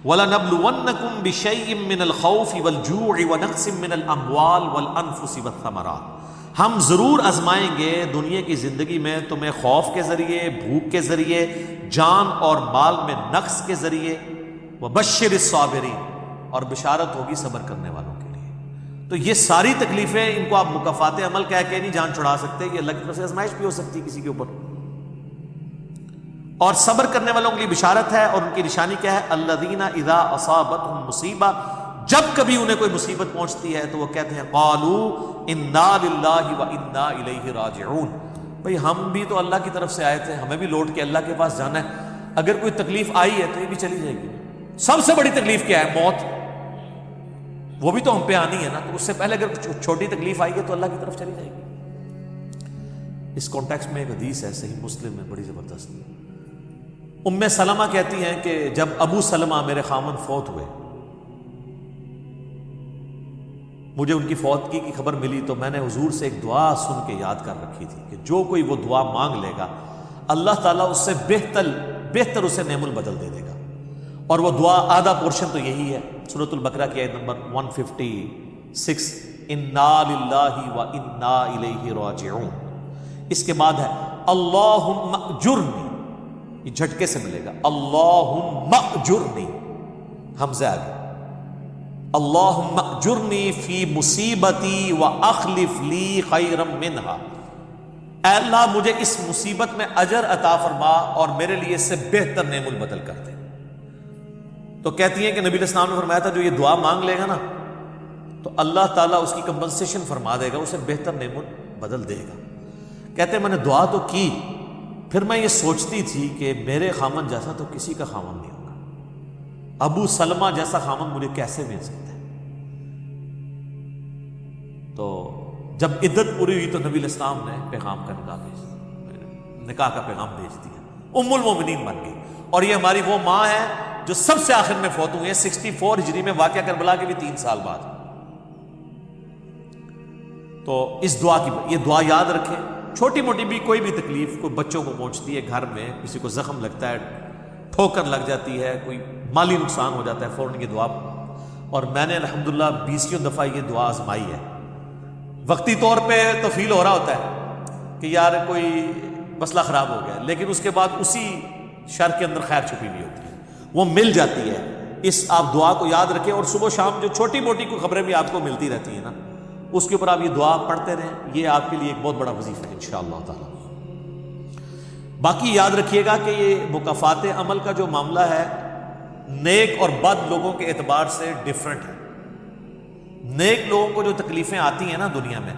وَلَنَبْلُوَنَّكُمْ بِشَيْءٍ مِّنَ الْخَوْفِ وَالْجُوعِ وَنَقْصٍ مِّنَ الْأَمْوَالِ وَالْأَنفُسِ وَالثَّمَرَاتِ، ہم ضرور آزمائیں گے دنیا کی زندگی میں تمہیں خوف کے ذریعے، بھوک کے ذریعے، جان اور مال میں نقص کے ذریعے، وَبَشِّرِ الصَّابِرِينَ، اور بشارت ہوگی صبر کرنے والوں کے لیے۔ تو یہ ساری تکلیفیں، ان کو آپ مکافات عمل کہہ کے نہیں جان چھڑا سکتے، یہ اللہ کی طرف سے آزمائش بھی ہو سکتی ہے کسی کے اوپر۔ اور صبر کرنے والوں کے لیے بشارت ہے، اور ان کی نشانی کیا ہے؟ الذین اذا اصابتهم مصیبہ، جب کبھی انہیں کوئی مصیبت پہنچتی ہے تو وہ کہتے ہیں قالوا انا للہ وانا الیہ راجعون، بھئی ہم بھی تو اللہ کی طرف سے آئے تھے، ہمیں بھی لوٹ کے اللہ کے پاس جانا ہے، اگر کوئی تکلیف آئی ہے تو یہ بھی چلی جائے گی۔ سب سے بڑی تکلیف کیا ہے؟ موت، وہ بھی تو ہم پہ آنی ہے نا، تو اس سے پہلے اگر چھوٹی تکلیف آئی ہے تو اللہ کی طرف چلی جائے گی۔ اس کانٹیکسٹ میں ایک حدیث ہے صحیح مسلم میں بڑی زبردست، ام سلمہ کہتی ہیں کہ جب ابو سلمہ میرے خامن فوت ہوئے، مجھے ان کی فوتگی کی خبر ملی تو میں نے حضور سے ایک دعا سن کے یاد کر رکھی تھی کہ جو کوئی وہ دعا مانگ لے گا اللہ تعالیٰ اس سے بہتر اسے نعم البدل دے دے گا، اور وہ دعا آدھا پورشن تو یہی ہے، سورۃ البقرہ کی آیت نمبر 156، انا للہ وانا الیہ راجعون۔ اس کے بعد ہے اللہم اجرنی، یہ جھٹکے سے ملے گا، اللہم اجرنی، حمزہ آگے، اللہم اجرنی فی مصیبتی واخلف لی خیرا منہا، اے اللہ مجھے اس مصیبت میں اجر عطا فرما اور میرے لیے اس سے بہتر نعم البدل کر دے۔ تو کہتی ہیں کہ نبی علیہ السلام نے فرمایا تھا جو یہ دعا مانگ لے گا نا تو اللہ تعالیٰ اس کی کمپنسیشن فرما دے گا، اسے بہتر نعم البدل دے گا۔ کہتے ہیں میں نے دعا تو کی، پھر میں یہ سوچتی تھی کہ میرے خامن جیسا تو کسی کا خامن نہیں ہوگا، ابو سلمہ جیسا خامن مجھے کیسے مل سکتا ہے۔ تو جب عدت پوری ہوئی تو نبی علیہ السلام نے پیغام کا نکاح کا پیغام بھیج دیا، ام المومنین بن گئی، اور یہ ہماری وہ ماں ہے جو سب سے آخر میں فوت ہوئی ہے 64 ہجری میں، واقعہ کربلا کے بھی 3 سال بعد۔ تو اس دعا کی یہ دعا یاد رکھیں، چھوٹی موٹی بھی کوئی بھی تکلیف کوئی بچوں کو پہنچتی ہے، گھر میں کسی کو زخم لگتا ہے، ٹھوکر لگ جاتی ہے، کوئی مالی نقصان ہو جاتا ہے، فوراً یہ دعا، اور میں نے الحمدللہ 20 دفعہ یہ دعا آزمائی ہے۔ وقتی طور پہ تو فیل ہو رہا ہوتا ہے کہ یار کوئی مسئلہ خراب ہو گیا، لیکن اس کے بعد اسی شر کے اندر خیر چھپی ہوئی ہوتی ہے، وہ مل جاتی ہے۔ اس آپ دعا کو یاد رکھیں، اور صبح و شام جو چھوٹی موٹی کوئی خبریں بھی آپ کو ملتی رہتی ہیں نا، اس کے اوپر آپ یہ دعا پڑھتے رہیں، یہ آپ کے لیے ایک بہت بڑا وظیفہ ہے انشاءاللہ تعالی۔ باقی یاد رکھیے گا کہ یہ مکافات عمل کا جو معاملہ ہے نیک اور بد لوگوں کے اعتبار سے ڈیفرنٹ ہے۔ نیک لوگوں کو جو تکلیفیں آتی ہیں نا دنیا میں،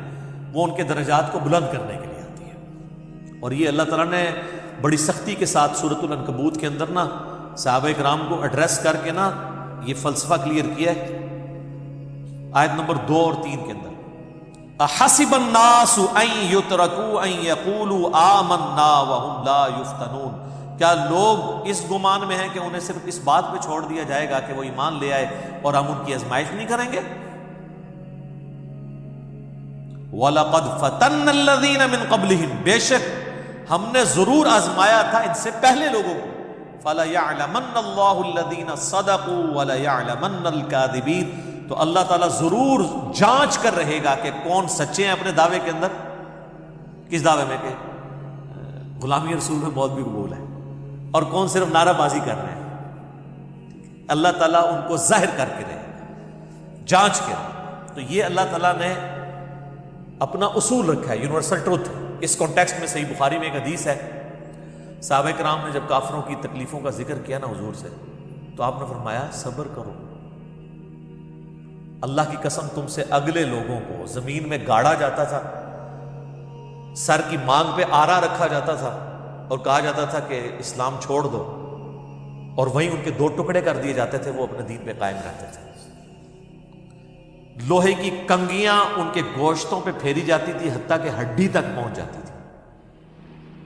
وہ ان کے درجات کو بلند کرنے کے لیے آتی ہے، اور یہ اللہ تعالیٰ نے بڑی سختی کے ساتھ سورۃ العنکبوت کے اندر نا صحابہ کرام کو ایڈریس کر کے نا یہ فلسفہ کلیئر کیا ہے، آیت نمبر 2 اور 3 کے اندر، احسب الناس ان یترکوا ان یقولوا آمنا وهم لا یفتنون، کیا لوگ اس گمان میں ہیں کہ انہیں صرف اس بات پہ چھوڑ دیا جائے گا کہ وہ ایمان لے آئے اور ہم ان کی آزمائش نہیں کریں گے؟ وَلَقَدْ فَتَنَّ الَّذِينَ مِن قَبْلِهِمْ، بے شک ہم نے ضرور آزمایا تھا ان سے پہلے لوگوں کو، فَلَيَعْلَمَنَّ اللَّهُ الَّذِينَ صَدَقُوا وَلَيَعْلَمَنَّ الْكَاذِبِينَ، تو اللہ تعالیٰ ضرور جانچ کر رہے گا کہ کون سچے ہیں اپنے دعوے کے اندر۔ کس دعوے میں؟ کہ غلامی رسول میں موت بھی قبول ہے، اور کون صرف نعرہ بازی کر رہے ہیں۔ اللہ تعالیٰ ان کو ظاہر کر کے رہے گا، جانچ کے۔ تو یہ اللہ تعالیٰ نے اپنا اصول رکھا ہے، یونیورسل ٹروتھ۔ اس کانٹیکسٹ میں صحیح بخاری میں ایک حدیث ہے، صحابہ کرام نے جب کافروں کی تکلیفوں کا ذکر کیا نا حضور سے، تو آپ نے فرمایا صبر کرو، اللہ کی قسم تم سے اگلے لوگوں کو زمین میں گاڑا جاتا تھا، سر کی مانگ پہ آرا رکھا جاتا تھا اور کہا جاتا تھا کہ اسلام چھوڑ دو، اور وہیں ان کے 2 ٹکڑے کر دیے جاتے تھے، وہ اپنے دین پہ قائم رہتے تھے۔ لوہے کی کنگیاں ان کے گوشتوں پہ پھیری جاتی تھی، حتیٰ کہ ہڈی تک پہنچ جاتی تھی،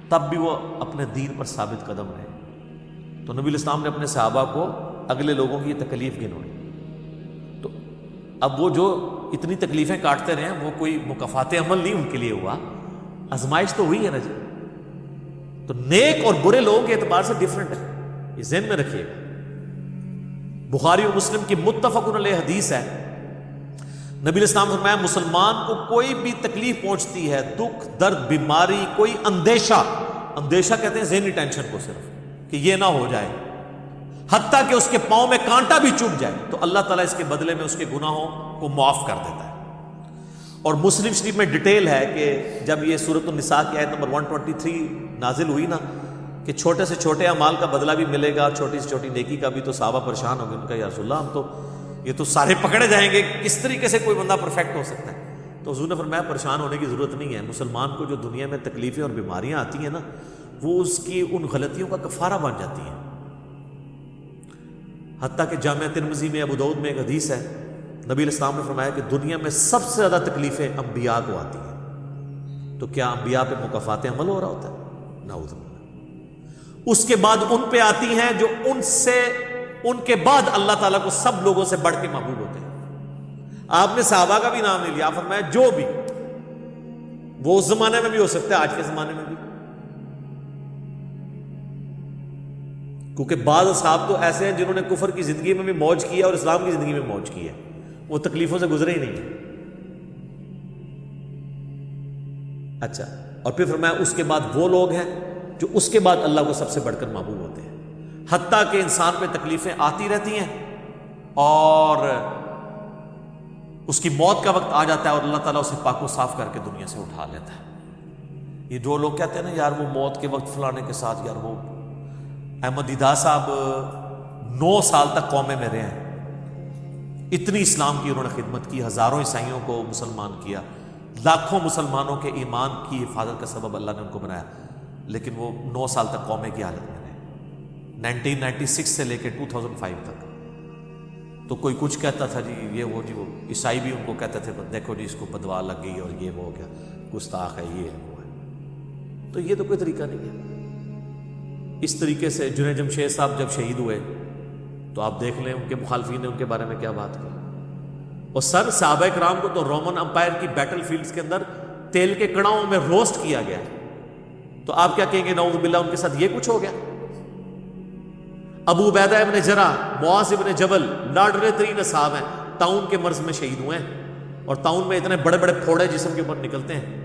تب بھی وہ اپنے دین پر ثابت قدم رہے۔ تو نبی علیہ السلام نے اپنے صحابہ کو اگلے لوگوں کی یہ تکلیف گنوائی۔ تو اب وہ جو اتنی تکلیفیں کاٹتے رہے ہیں، وہ کوئی مکافات عمل نہیں ان کے لیے ہوا، آزمائش تو ہوئی ہے نا جی۔ تو نیک اور برے لوگوں کے اعتبار سے ڈیفرنٹ ہے، یہ ذہن میں رکھیے گا۔ بخاری اور مسلم کی متفق علیہ حدیث ہے، نبی علیہ السلام فرمایا مسلمان کو کوئی بھی تکلیف پہنچتی ہے، دکھ درد بیماری، کوئی اندیشہ کہتے ہیں ذہنی ٹینشن کو صرف کہ یہ نہ ہو جائے، حتیٰ کہ اس کے پاؤں میں کانٹا بھی چبھ جائے، تو اللہ تعالیٰ اس کے بدلے میں اس کے گناہوں کو معاف کر دیتا ہے۔ اور مسلم شریف میں ڈیٹیل ہے کہ جب یہ سورۃ النساء کی آیت نمبر 123 نازل ہوئی نا کہ چھوٹے سے چھوٹے اعمال کا بدلہ بھی ملے گا، چھوٹی سے چھوٹی نیکی کا بھی، تو صحابہ پریشان ہو گئے، ان کا یا رسول اللہ ہم تو یہ تو سارے پکڑے جائیں گے، کس طریقے سے کوئی بندہ پرفیکٹ ہو سکتا ہے؟ تو حضور نے فرمایا پریشان ہونے کی ضرورت نہیں ہے، مسلمان کو جو دنیا میں تکلیفیں اور بیماریاں آتی ہیں نا، وہ اس کی ان غلطیوں کا کفارہ بن جاتی ہیں۔ حتیٰ کہ جامعہ ترمذی میں، ابو داؤد میں ایک حدیث ہے، نبی علیہ السلام نے فرمایا کہ دنیا میں سب سے زیادہ تکلیفیں انبیاء کو آتی ہیں، تو کیا انبیاء پہ مکافات عمل ہو رہا ہوتا ہے؟ نعوذ باللہ۔ اس کے بعد ان پہ آتی ہیں جو ان کے بعد اللہ تعالیٰ کو سب لوگوں سے بڑھ کے محبوب ہوتے ہیں۔ آپ نے صحابہ کا بھی نام نہیں لیا، فرمایا جو بھی، وہ اس زمانے میں بھی ہو سکتا ہے، آج کے زمانے میں بھی، کیونکہ بعض اصحاب تو ایسے ہیں جنہوں نے کفر کی زندگی میں بھی موج کی ہے اور اسلام کی زندگی میں موج کی ہے، وہ تکلیفوں سے گزرے ہی نہیں ہیں۔ اچھا، اور پھر فرمایا اس کے بعد وہ لوگ ہیں جو اس کے بعد اللہ کو سب سے بڑھ کر محبوب ہوتے ہیں، حتیٰ کہ انسان پہ تکلیفیں آتی رہتی ہیں اور اس کی موت کا وقت آ جاتا ہے اور اللہ تعالیٰ اسے پاک و صاف کر کے دنیا سے اٹھا لیتا ہے۔ یہ جو لوگ کہتے ہیں نا یار وہ موت کے وقت فلانے کے ساتھ، یار وہ احمد دیدہ صاحب 9 سال تک قومے میں رہے ہیں، اتنی اسلام کی انہوں نے خدمت کی، ہزاروں عیسائیوں کو مسلمان کیا، لاکھوں مسلمانوں کے ایمان کی حفاظت کا سبب اللہ نے ان کو بنایا، لیکن وہ 9 سال تک قومے کی حالت میں رہے، 1996 سے لے کے 2005 تک۔ تو کوئی کچھ کہتا تھا جی یہ وہ عیسائی بھی ان کو کہتے تھے دیکھو جی اس کو بدوا لگ گئی اور یہ وہ ہو گیا، گستاخ ہے، یہ ہے وہ ہے۔ تو یہ تو کوئی طریقہ نہیں ہے۔ اس طریقے سے جنید جمشید صاحب جب شہید ہوئے تو آپ دیکھ لیں ان کے مخالفین نے ان کے بارے میں کیا بات کی، اور صحابہ کرام کو تو رومن امپائر کی بیٹل فیلڈز کے اندر تیل کے کڑاؤں میں روسٹ کیا گیا، تو آپ کیا کہیں گے نعوذ باللہ ان کے ساتھ یہ کچھ ہو گیا؟ ابو عبیدہ ابن جرح، معاذ ابن جبل لاڈلے ترین اصحاب ہیں، طاعون کے مرض میں شہید ہوئے ہیں، اور طاعون میں اتنے بڑے بڑے پھوڑے جسم کے اوپر نکلتے ہیں۔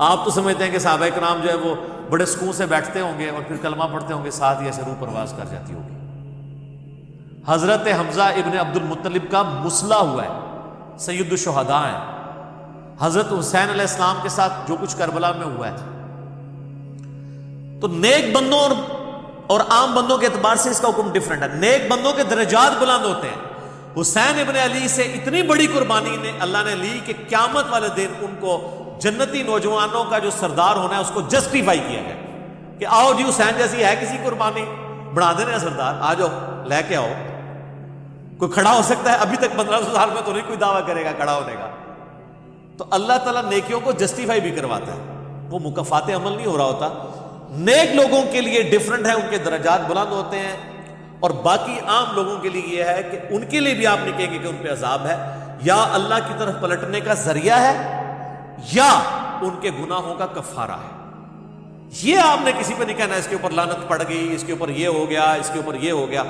آپ تو سمجھتے ہیں کہ صحابہ کرام جو ہے وہ بڑے سکون سے بیٹھتے ہوں گے اور پھر کلمہ پڑھتے ہوں گے، ساتھ ہی ایسے روح پرواز کر جاتی ہوگی۔ حضرت حمزہ ابن عبد المطلب کا مسلح ہوا ہے، سید الشہداء ہیں۔ حضرت حسین علیہ السلام کے ساتھ جو کچھ کربلا میں ہوا ہے، تو نیک بندوں اور عام بندوں کے اعتبار سے اس کا حکم ڈیفرنٹ ہے۔ نیک بندوں کے درجات بلند ہوتے ہیں۔ حسین ابن علی سے اتنی بڑی قربانی نے اللہ نے لی کہ قیامت والے دن ان کو جنتی نوجوانوں کا جو سردار ہونا ہے اس کو جسٹیفائی کیا گیا کہ آؤ جی حسین جیسی ہے کسی قربانی، بنا دینا سردار، آ جاؤ لے کے آؤ۔ کوئی کھڑا ہو سکتا ہے؟ ابھی تک 1500 سال میں تو نہیں کوئی دعویٰ کرے گا کھڑا ہونے کا۔ تو اللہ تعالیٰ نیکیوں کو جسٹیفائی بھی کرواتا ہے، وہ مکافات عمل نہیں ہو رہا ہوتا۔ نیک لوگوں کے لیے ڈیفرنٹ ہے، ان کے درجات بلند ہوتے ہیں، اور باقی عام لوگوں کے لیے یہ ہے کہ ان کے لیے بھی آپ نہیں کہیں گے کہ ان پہ عذاب ہے، یا اللہ کی طرف پلٹنے کا ذریعہ ہے یا ان کے گناہوں کا کفارہ ہے۔ یہ آپ نے کسی پہ نہیں کہنا اس کے اوپر لعنت پڑ گئی، اس کے اوپر یہ ہو گیا، اس کے اوپر یہ ہو گیا،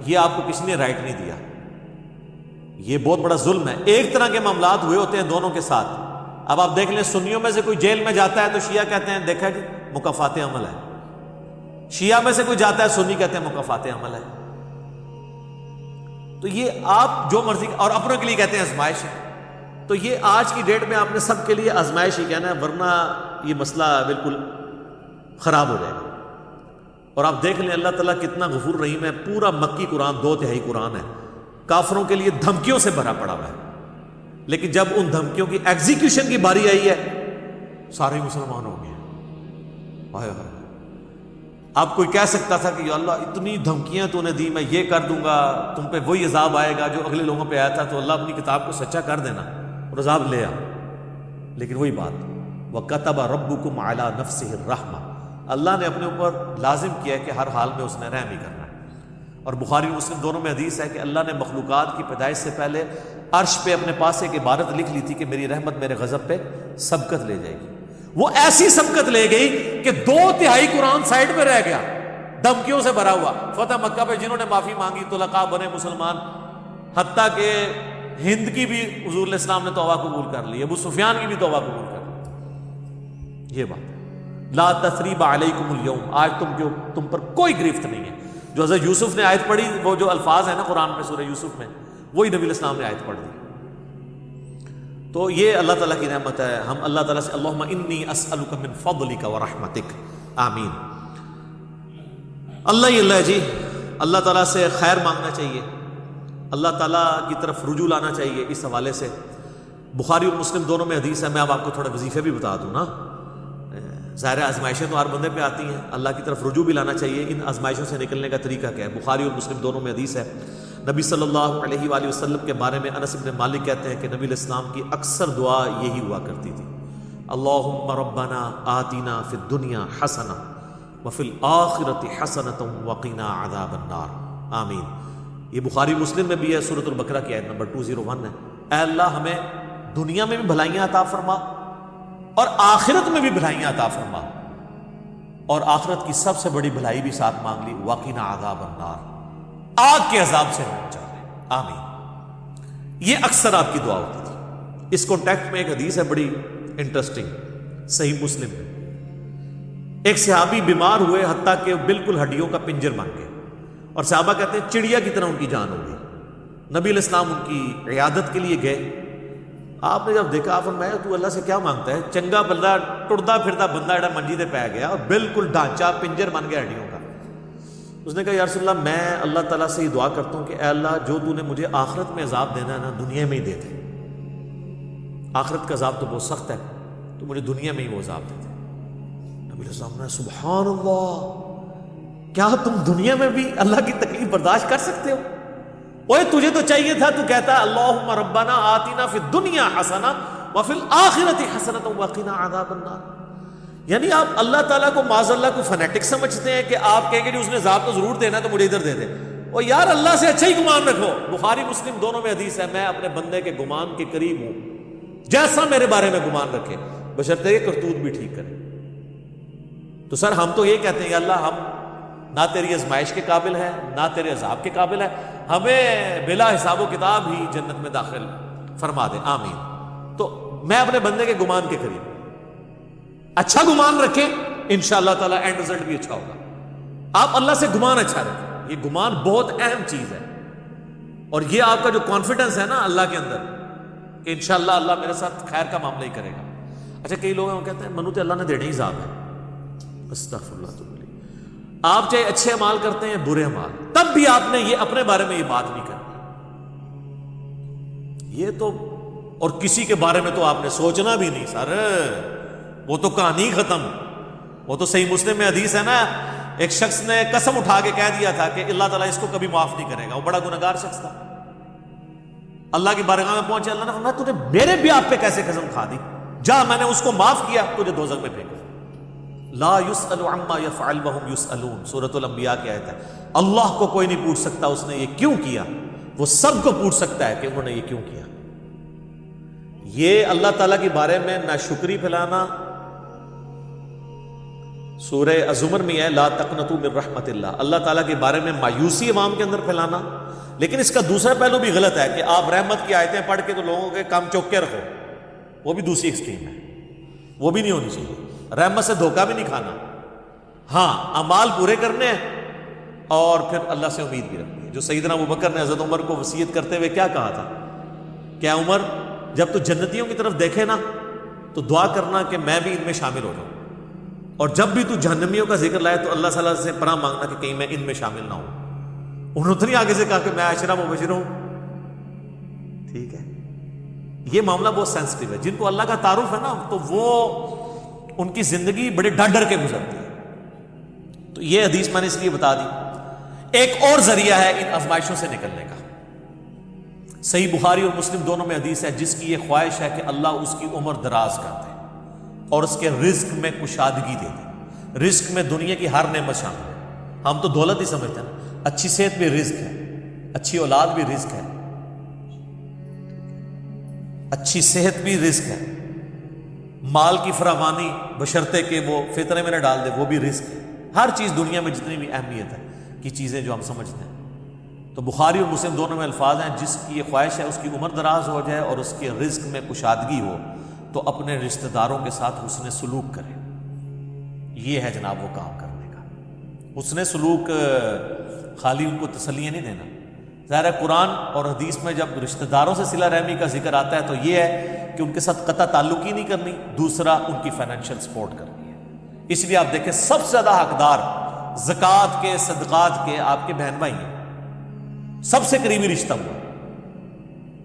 یہ آپ کو کسی نے رائٹ نہیں دیا۔ یہ بہت بڑا ظلم ہے۔ ایک طرح کے معاملات ہوئے ہوتے ہیں دونوں کے ساتھ۔ اب آپ دیکھ لیں سنیوں میں سے کوئی جیل میں جاتا ہے تو شیعہ کہتے ہیں دیکھا جی مکافات عمل ہے، شیعہ میں سے کوئی جاتا ہے سنی کہتے ہیں مکافات عمل ہے۔ تو یہ آپ جو مرضی، اور اپنوں کے لیے کہتے ہیں آزمائش ہے۔ تو یہ آج کی ڈیٹ میں آپ نے سب کے لیے آزمائش ہی کہنا ہے، ورنہ یہ مسئلہ بالکل خراب ہو جائے گا۔ اور آپ دیکھ لیں اللہ تعالیٰ کتنا غفور رحیم ہے۔ پورا مکی قرآن 2/3 قرآن ہے کافروں کے لیے دھمکیوں سے بھرا پڑا ہوا ہے، لیکن جب ان دھمکیوں کی ایگزیکیوشن کی باری آئی ہے سارے مسلمان ہو گئے۔ آپ کوئی کہہ سکتا تھا کہ یا اللہ اتنی دھمکیاں تو نے دی، میں یہ کر دوں گا، تم پہ وہی عذاب آئے گا جو اگلے لوگوں پہ آیا تھا، تو اللہ اپنی کتاب کو سچا کر دینا اور عذاب لے آ۔ لیکن وہی بات، وَكَتَبَ رَبُّكُمْ عَلَى نَفْسِهِ الرَّحْمَةَ، اللہ نے اپنے اوپر لازم کیا ہے کہ ہر حال میں اس نے رحم ہی کرنا ہے۔ اور بخاری اور مسلم دونوں میں حدیث ہے کہ اللہ نے مخلوقات کی پیدائش سے پہلے عرش پہ اپنے پاس ایک عبارت لکھ لی تھی کہ میری رحمت میرے غضب پہ سبقت لے جائے گی۔ وہ ایسی سبقت لے گئی کہ 2/3 قرآن سائڈ پہ رہ گیا، دھمکیوں سے بھرا ہوا، فتح مکہ پہ جنہوں نے معافی مانگی طلقاء بنے مسلمان، حتیٰ کہ ہند کی بھی حضور علیہ السلام نے توبہ قبول کر لی، ابو سفیان کی بھی توبہ قبول کر لی۔ یہ بات لا تثریب علیکم اليوم، آج تم پر کوئی گرفت نہیں ہے۔ جو حضرت یوسف نے آیت پڑھی، وہ جو الفاظ ہیں نا قرآن میں سورہ یوسف میں، وہی نبی علیہ السلام نے آیت پڑھ دی۔ تو یہ اللہ تعالیٰ کی رحمت ہے۔ ہم اللہ تعالیٰ سے اللہم انی اسألک من فضلک ورحمتک، آمین۔ اللہ ہی اللہ ہے جی، اللہ تعالیٰ سے خیر مانگنا چاہیے، اللہ تعالیٰ کی طرف رجوع لانا چاہیے۔ اس حوالے سے بخاری اور مسلم دونوں میں حدیث ہے، میں اب آپ کو تھوڑے وظیفے بھی بتا دوں نا۔ ظاہر آزمائشیں تو ہر بندے پہ آتی ہیں، اللہ کی طرف رجوع بھی لانا چاہیے۔ ان آزمائشوں سے نکلنے کا طریقہ کیا ہے؟ بخاری اور مسلم دونوں میں حدیث ہے، نبی صلی اللہ علیہ وآلہ وسلم کے بارے میں انس بن مالک کہتے ہیں کہ نبی علیہ السلام کی اکثر دعا یہی ہوا کرتی تھی، اللہم ربنا آتنا فی الدنیا حسنہ وفی الآخرۃ حسنۃ وقنا عذاب النار، آمین۔ یہ بخاری مسلم میں بھی ہے، سورۃ البقرہ کی آیت نمبر 201 ہے۔ اے اللہ ہمیں دنیا میں بھی بھلائیاں عطا فرما اور آخرت میں بھی بھلائیاں عطا فرما، اور آخرت کی سب سے بڑی بھلائی بھی ساتھ مانگ لی، وقنا عذاب النار، آگ کے عذاب سے ہم بچا لیں، آمین۔ یہ اکثر آپ کی دعا ہوتی تھی۔ اس کانٹیکٹ میں ایک حدیث ہے بڑی انٹرسٹنگ، صحیح مسلم میں، ایک صحابی بیمار ہوئے حتیٰ کہ بالکل ہڈیوں کا پنجر بن گئے، اور صحابہ کہتے ہیں چڑیا کی طرح ان کی جان ہو گئی۔ نبی علیہ السلام ان کی عیادت کے لیے گئے، آپ نے جب دیکھا آپ فرمایا تو اللہ سے کیا مانگتا ہے؟ چنگا بندہ ٹردا پھردا بندہ جڑا منجی تے پی گیا اور بالکل ڈھانچہ پنجر بن گیا ہڈیوں کا۔ اس نے کہا یا رسول اللہ میں اللہ تعالیٰ سے یہ دعا کرتا ہوں کہ اے اللہ جو تو نے مجھے آخرت میں عذاب دینا ہے نا، دنیا میں ہی دے دے، آخرت کا عذاب تو بہت سخت ہے، تو مجھے دنیا میں ہی وہ عذاب دے دے۔ نبی علیہ السلام نے سبحان اللہ، کیا تم دنیا میں بھی اللہ کی تکلیف برداشت کر سکتے ہو؟ اوے تجھے تو چاہیے تھا، تو کہتا اللہم ربنا آتنا فی الدنیا حسنہ وفی الآخرۃ حسنۃ وقنا عذاب النار۔ یعنی آپ اللہ تعالیٰ کو معاذ اللہ کو فنیٹک سمجھتے ہیں کہ آپ کہیں گے جی اس نے عذاب تو ضرور دینا تو مجھے ادھر دے دے، اور یار اللہ سے اچھا ہی گمان رکھو۔ بخاری مسلم دونوں میں حدیث ہے، میں اپنے بندے کے گمان کے قریب ہوں، جیسا میرے بارے میں گمان رکھے، بشرطے کہ کرتوت بھی ٹھیک کرے۔ تو سر ہم تو یہ کہتے ہیں کہ اللہ ہم نہ تیری آزمائش کے قابل ہے نہ تیرے عذاب کے قابل ہے، ہمیں بلا حساب و کتاب ہی جنت میں داخل فرما دے، آمین۔ تو میں اپنے بندے کے گمان کے قریب، اچھا گمان رکھیں، انشاءاللہ تعالیٰ اینڈ رزلٹ بھی اچھا ہوگا۔ آپ اللہ سے گمان اچھا رکھیں، یہ گمان بہت اہم چیز ہے، اور یہ آپ کا جو کانفیڈنس ہے نا اللہ کے اندر کہ انشاءاللہ اللہ میرے ساتھ خیر کا معاملہ ہی کرے گا۔ اچھا کئی لوگ ہیں وہ کہتے ہیں منو تو اللہ نے دینے ہی عذاب ہے، استغفر اللہ تو بولی، آپ چاہے اچھے اعمال کرتے ہیں برے اعمال، تب بھی آپ نے یہ اپنے بارے میں یہ بات نہیں کرنی، یہ تو، اور کسی کے بارے میں تو آپ نے سوچنا بھی نہیں سر، وہ تو کہانی ختم۔ وہ تو صحیح مسلم میں حدیث ہے نا، ایک شخص نے قسم اٹھا کے کہہ دیا تھا کہ اللہ تعالیٰ اس کو کبھی معاف نہیں کرے گا، وہ بڑا گنہگار شخص تھا، اللہ کی بارگاہ میں پہنچے، اللہ نے فرمایا تو نے میرے بھی آپ پہ کیسے قسم کھا دی، جا میں نے اس کو معاف کیا، تجھے دوزخ میں پھینکا۔ لا يسأل عما يفعل وهم يسألون، سورۃ الانبیاء کی آیت ہے۔ اللہ کو کوئی نہیں پوچھ سکتا اس نے یہ کیوں کیا، وہ سب کو پوچھ سکتا ہے کہ انہوں نے یہ کیوں کیا۔ یہ اللہ تعالیٰ کے بارے میں ناشکری پھیلانا سورہ الزمر میں ہے، لا تقنطوا من رحمت اللہ، اللہ تعالیٰ کے بارے میں مایوسی عوام کے اندر پھیلانا۔ لیکن اس کا دوسرا پہلو بھی غلط ہے کہ آپ رحمت کی آیتیں پڑھ کے تو لوگوں کے کام چوک کے رکھو، وہ بھی دوسری ایکسٹریم ہے، وہ بھی نہیں ہونی چاہیے۔ رحمت سے دھوکہ بھی نہیں کھانا، ہاں اعمال پورے کرنے ہیں اور پھر اللہ سے امید بھی رکھنی ہے۔ جو سیدنا ابوبکر نے حضرت عمر کو وصیت کرتے ہوئے کیا کہا تھا کہ عمر جب تو جنتیوں کی طرف دیکھے نا تو دعا کرنا کہ میں بھی ان میں شامل ہو جاؤں، اور جب بھی تو جہنمیوں کا ذکر لائے تو اللہ صلی اللہ سے پناہ مانگنا کہ کہیں میں ان میں شامل نہ ہوں۔ انہوں نے آگے سے کہا کہ میں عاشرہ مبشر ہوں، ٹھیک ہے۔ یہ معاملہ بہت سینسٹیو ہے، جن کو اللہ کا تعارف ہے نا تو وہ ان کی زندگی بڑے ڈر ڈر کے گزرتی ہے۔ تو یہ حدیث میں نے اس لیے بتا دی۔ ایک اور ذریعہ ہے ان آزمائشوں سے نکلنے کا، صحیح بخاری اور مسلم دونوں میں حدیث ہے، جس کی یہ خواہش ہے کہ اللہ اس کی عمر دراز کر دے اور اس کے رزق میں کشادگی دے دے۔ رزق میں دنیا کی ہر نعمت شامل ہے، ہم تو دولت ہی سمجھتے ہیں نا، اچھی صحت بھی رزق ہے، اچھی اولاد بھی رزق ہے، اچھی صحت بھی رزق ہے، مال کی فراوانی بشرطے کہ وہ فطرے میں نہ ڈال دے وہ بھی رزق ہے، ہر چیز دنیا میں جتنی بھی اہمیت ہے کی چیزیں جو ہم سمجھتے ہیں. تو بخاری اور مسلم دونوں میں الفاظ ہیں، جس کی یہ خواہش ہے اس کی عمر دراز ہو جائے اور اس کے رزق میں کشادگی ہو تو اپنے رشتہ داروں کے ساتھ حسن سلوک کرے. یہ ہے جناب وہ کام کرنے کا. حسن سلوک خالی ان کو تسلیاں نہیں دینا. ظاہر ہے قرآن اور حدیث میں جب رشتہ داروں سے صلہ رحمی کا ذکر آتا ہے تو یہ ہے کہ ان کے ساتھ قطع تعلق ہی نہیں کرنی، دوسرا ان کی فائنینشیل سپورٹ کرنی ہے. اس لیے آپ دیکھیں سب سے زیادہ حقدار زکوٰۃ کے، صدقات کے آپ کے بہن بھائی ہیں، سب سے قریبی رشتہ ہوا،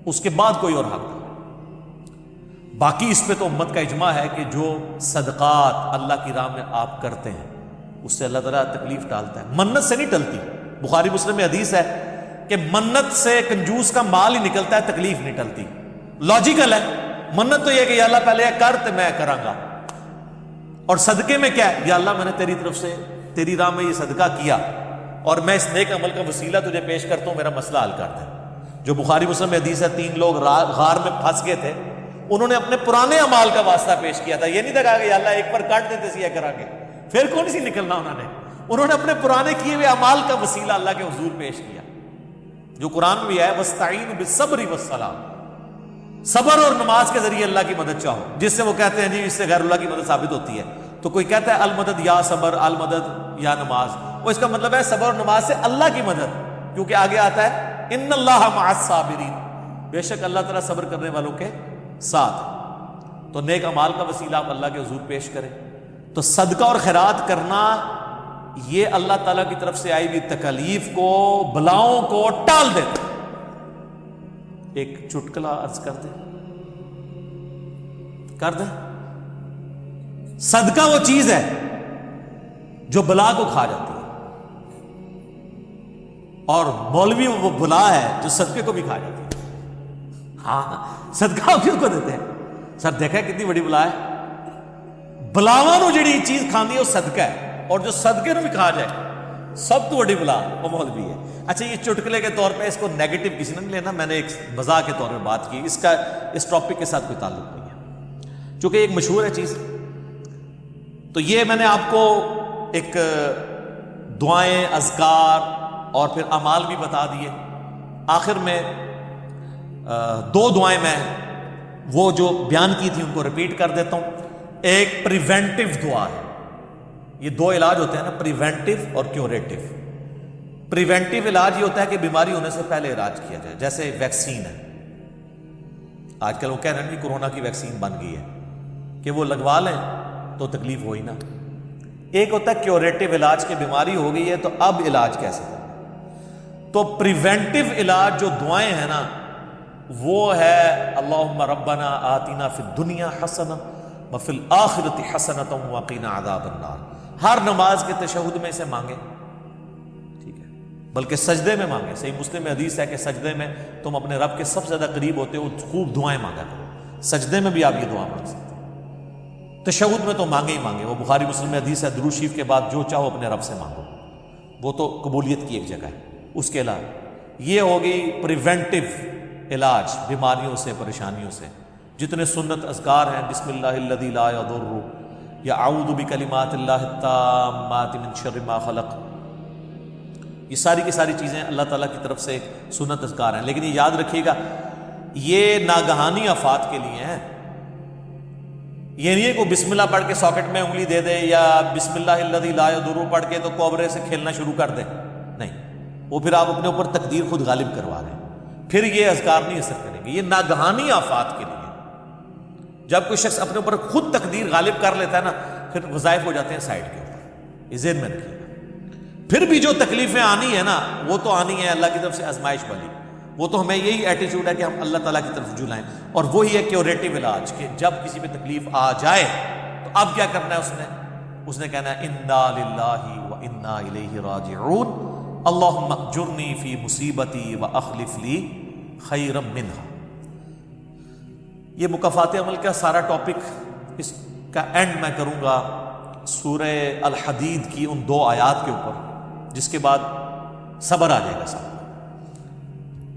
اس کے بعد کوئی اور حق نہیں. باقی اس پہ تو امت کا اجماع ہے کہ جو صدقات اللہ کی راہ میں آپ کرتے ہیں اس سے اللہ تعالیٰ تکلیف ٹالتا ہے. منت سے نہیں ٹلتی. بخاری مسلم میں حدیث ہے کہ منت سے کنجوس کا مال ہی نکلتا ہے، تکلیف نہیں ٹلتی. لاجیکل ہے. منت تو یہ کہ یا اللہ پہلے یہ کر تو میں کراں گا، اور صدقے میں کیا ہے، یا اللہ میں نے تیری طرف سے تیری راہ میں یہ صدقہ کیا اور میں اس نیک عمل کا وسیلہ تجھے پیش کرتا ہوں، میرا مسئلہ حل کر دے. جو بخاری مسلم میں حدیث ہے 3 لوگ غار میں پھنس گئے تھے، انہوں نے اپنے پرانے اعمال کا واسطہ پیش کیا تھا. یہ نہیں تھا کہا کہ یا اللہ ایک پر کاٹ دیتے سی کرا کے، پھر کون سی نکلنا. انہوں نے اپنے پرانے کیے ہوئے اعمال کا وسیلہ اللہ کے حضور پیش کیا، جو قرآن میں بھی ہے وَاسْتَعِينُوا بِالصَّبْرِ وَالصَّلَاةِ. صبر اور نماز کے ذریعے اللہ کی مدد چاہو، جس سے وہ کہتے ہیں جی اس سے غیر اللہ کی مدد ثابت ہوتی ہے. تو کوئی کہتا ہے المدد یا صبر، المدد یا نماز، وہ اس کا مطلب ہے صبر اور نماز سے اللہ کی مدد، کیونکہ آگے آتا ہے ان اللہ مع الصابرین، بے شک اللہ تعالیٰ صبر کرنے والوں کے ساتھ. تو نیک اعمال کا وسیلہ آپ اللہ کے حضور پیش کریں. تو صدقہ اور خیرات کرنا یہ اللہ تعالیٰ کی طرف سے آئی ہوئی تکالیف کو، بلاؤں کو ٹال دیتا. ایک چٹکلا عرض کر دیں، صدقہ وہ چیز ہے جو بلا کو کھا جاتی ہے، اور مولوی وہ بلا ہے جو صدقے کو بھی کھا جاتی ہے. ہاں صدقہ کیوں کو دیتے ہیں؟ سر دیکھا کتنی بڑی بلا ہے. بلاواں نو جڑی چیز کھاندی ہے وہ صدقہ ہے، اور جو صدقے نو بھی کھا جائے سب تو بڑی بلا وہ مولوی ہے. اچھا یہ چٹکلے کے طور پہ اس کو نیگیٹو کسی نے نہیں لینا، میں نے ایک مزاح کے طور پہ بات کی، اس کا اس ٹاپک کے ساتھ کوئی تعلق نہیں ہے، چونکہ ایک مشہور ہے چیز. تو یہ میں نے آپ کو ایک دعائیں، اذکار اور پھر اعمال بھی بتا دیے. آخر میں 2 دعائیں میں وہ جو بیان کی تھی ان کو ریپیٹ کر دیتا ہوں. ایک پریونٹیو دعا ہے. یہ 2 علاج ہوتے ہیں نا، پریونٹیو اور کیوریٹیو. پریونٹیو علاج یہ ہوتا ہے کہ بیماری ہونے سے پہلے علاج کیا جائے، جیسے ویکسین ہے. آج کل وہ کہہ رہے ہیں کہ کورونا کی ویکسین بن گئی ہے کہ وہ لگوا لیں تو تکلیف ہوئی نا. ایک ہوتا ہے کیوریٹیو علاج کہ بیماری ہو گئی ہے تو اب علاج کیسے کرنا. تو پریونٹیو علاج جو دعائیں ہیں نا وہ ہے اللہم ربنا آتنا فی الدنیا حسنہ وفی الآخرۃ حسنۃ وقنا عذاب النار. ہر نماز کے تشہد میں اسے مانگے، ٹھیک ہے، بلکہ سجدے میں مانگے. صحیح مسلم میں حدیث ہے کہ سجدے میں تم اپنے رب کے سب سے زیادہ قریب ہوتے ہو، خوب دعائیں مانگا کرو. سجدے میں بھی آپ یہ دعا مانگ سکتے ہیں، تشہد میں تو مانگے ہی مانگے. وہ بخاری مسلم میں حدیث ہے درود شریف کے بعد جو چاہو اپنے رب سے مانگو، وہ تو قبولیت کی ایک جگہ ہے. اس کے علاوہ یہ ہوگی پریونٹیو علاج بیماریوں سے، پریشانیوں سے. جتنے سنت اذکار ہیں، بسم اللہ الذی لا یضر یا اعوذ بکلمات اللہ التامات من شر ما خلق، یہ ساری کی ساری چیزیں اللہ تعالیٰ کی طرف سے سنت اذکار ہیں. لیکن یہ یاد رکھیے گا یہ ناگہانی آفات کے لیے ہیں. یہ نہیں ہے کہ بسم اللہ پڑھ کے ساکٹ میں انگلی دے دے یا بسم اللہ الذی لا یضر پڑھ کے تو کوبرے سے کھیلنا شروع کر دے. نہیں، وہ پھر آپ اپنے اوپر تقدیر خود غالب کروا رہے ہیں، پھر یہ اذکار نہیں اثر کریں گے. یہ ناگہانی آفات کے لیے. جب کوئی شخص اپنے اوپر خود تقدیر غالب کر لیتا ہے نا پھر وظائف ہو جاتے ہیں سائڈ کے اوپر. یہ ذہن میں رکھیے گا. پھر بھی جو تکلیفیں آنی ہے نا وہ تو آنی ہے اللہ کی طرف سے آزمائش والی. وہ تو ہمیں یہی ایٹیچیوڈ ہے کہ ہم اللہ تعالیٰ کی طرف رجوع لائیں. اور وہی ہے کیوریٹیو علاج کہ جب کسی پہ تکلیف آ جائے تو اب کیا کرنا ہے اس نے کہنا ہے انا للہ و انا الیہ راجعون اللہم اجرنی فی مصیبتی و اخلف لی خیرا منہا. یہ مکافات عمل کا سارا ٹاپک اس کا اینڈ میں کروں گا سورہ الحدید کی ان 2 آیات کے اوپر، جس کے بعد صبر آ جائے گا ساتھ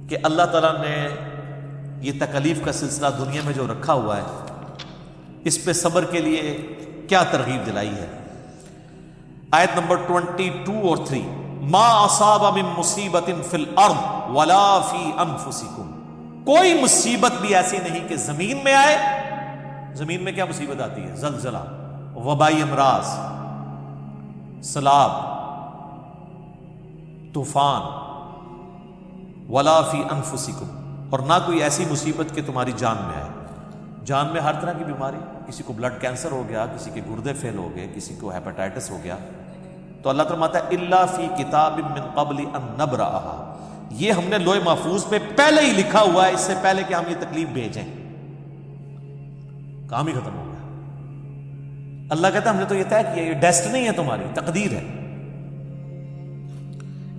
کہ اللہ تعالیٰ نے یہ تکلیف کا سلسلہ دنیا میں جو رکھا ہوا ہے اس پہ صبر کے لیے کیا ترغیب دلائی ہے. آیت نمبر 22 اور 3، ما اصاب من مصیبت فی الارض ولا فی انفسکم، کوئی مصیبت بھی ایسی نہیں کہ زمین میں آئے۔ زمین میں کیا مصیبت آتی ہے؟ زلزلہ، وبائی امراض، سیلاب، طوفان، ولا فی انفسکم، اور نہ کوئی ایسی مصیبت کہ تمہاری جان میں آئے۔ جان میں ہر طرح کی بیماری، کسی کو بلڈ کینسر ہو گیا، کسی کے گردے فیل ہو گئے، کسی کو ہیپاٹائٹس ہو گیا، تو اللہ فرماتا ہے الا فی کتاب من قبل ان نبرأها، یہ ہم نے لوح محفوظ پہ پہلے ہی لکھا ہوا ہے، اس سے پہلے کہ ہم یہ تکلیف بھیجیں۔ کام ہی ختم ہو گیا۔ اللہ کہتا ہے ہم نے تو یہ طے کیا، یہ ڈیسٹنی ہے، تمہاری تقدیر ہے۔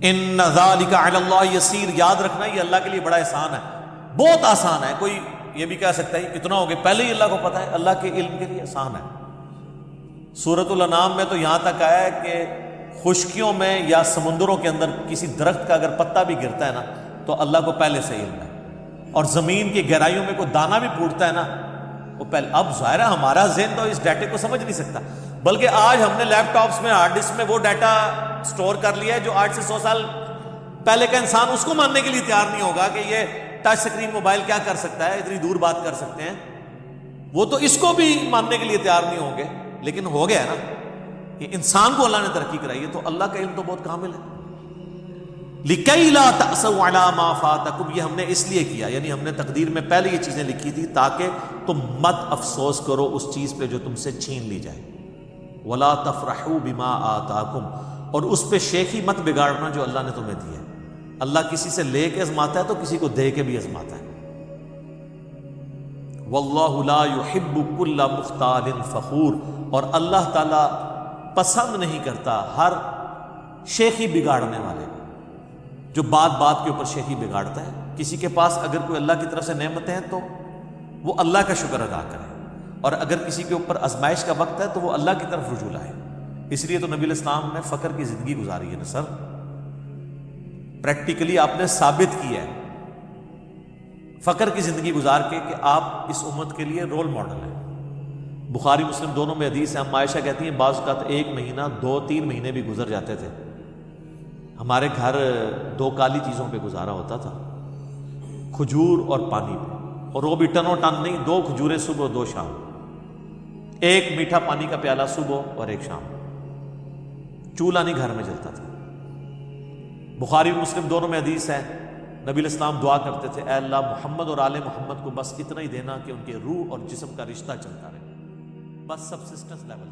ان ذالک علی اللہ یسیر، یاد رکھنا یہ اللہ کے لیے بڑا آسان ہے، بہت آسان ہے۔ کوئی یہ بھی کہہ سکتا ہے کتنا ہو گیا، پہلے ہی اللہ کو پتا ہے، اللہ کے علم کے لیے آسان ہے۔ سورۃ الانعام میں تو یہاں تک آیا ہے کہ خشکیوں میں یا سمندروں کے اندر کسی درخت کا اگر پتا بھی گرتا ہے نا تو اللہ کو پہلے سے علم ہے، اور زمین کی گہرائیوں میں کوئی دانہ بھی پھوٹتا ہے نا وہ پہلے۔ اب ظاہر ہے ہمارا ذہن تو اس ڈیٹے کو سمجھ نہیں سکتا، بلکہ آج ہم نے لیپ ٹاپس میں، ہارڈ ڈسک میں وہ ڈیٹا سٹور کر لیا ہے جو 8 سے 100 سال پہلے کا انسان اس کو ماننے کے لیے تیار نہیں ہوگا کہ یہ ٹچ سکرین موبائل کیا کر سکتا ہے، اتنی دور بات کر سکتے ہیں، وہ تو اس کو بھی ماننے کے لیے تیار نہیں ہوں گے۔ لیکن ہو گیا نا کہ انسان کو اللہ نے ترقی کرائی ہے، تو اللہ کا علم تو بہت کامل ہے۔ لِكَيْ لَا تَأْسَوْا عَلَىٰ مَا فَاتَكُمْ، یہ ہم نے اس لیے کیا، یعنی ہم نے تقدیر میں پہلے یہ چیزیں لکھی تھی تاکہ تم مت افسوس کرو اس چیز پہ جو تم سے چھین لی جائے۔ وَلَا تَفْرَحُوا بِمَا آتَاكُمْ، اور اس پہ شیخی مت بگاڑنا جو اللہ نے تمہیں دی ہے۔ اللہ کسی سے لے کے آزماتا ہے تو کسی کو دے کے بھی آزماتا ہے۔ وَاللَّهُ لَا يُحِبُّ كُلَّ مُخْتَالٍ فَخُورٍ، اور اللہ تعالیٰ پسند نہیں کرتا ہر شیخی بگاڑنے والے کو، جو بات بات کے اوپر شیخی بگاڑتا ہے۔ کسی کے پاس اگر کوئی اللہ کی طرف سے نعمتیں ہیں تو وہ اللہ کا شکر ادا کرے، اور اگر کسی کے اوپر آزمائش کا وقت ہے تو وہ اللہ کی طرف رجوع لائے۔ اس لیے تو نبی علیہ السلام نے فقر کی زندگی گزاری ہے نا سر، پریکٹیکلی آپ نے ثابت کیا ہے فقر کی زندگی گزار کے کہ آپ اس امت کے لیے رول ماڈل ہیں۔ بخاری مسلم دونوں میں حدیث ہے، ہم عائشہ کہتی ہیں بعض اوقات 1 مہینہ 2-3 مہینے بھی گزر جاتے تھے، ہمارے گھر 2 کالی چیزوں پہ گزارا ہوتا تھا، کھجور اور پانی پہ، اور وہ بھی ٹنوں ٹن نہیں، 2 کھجوریں صبح 2 شام، 1 میٹھا پانی کا پیالہ صبح اور 1 شام، چولہا نہیں گھر میں جلتا تھا۔ بخاری مسلم دونوں میں حدیث ہے، نبی علیہ السلام دعا کرتے تھے اے اللہ محمد اور آل محمد کو بس اتنا ہی دینا کہ ان کے روح اور جسم کا رشتہ چلتا رہے، بس سبسسٹنس لیول۔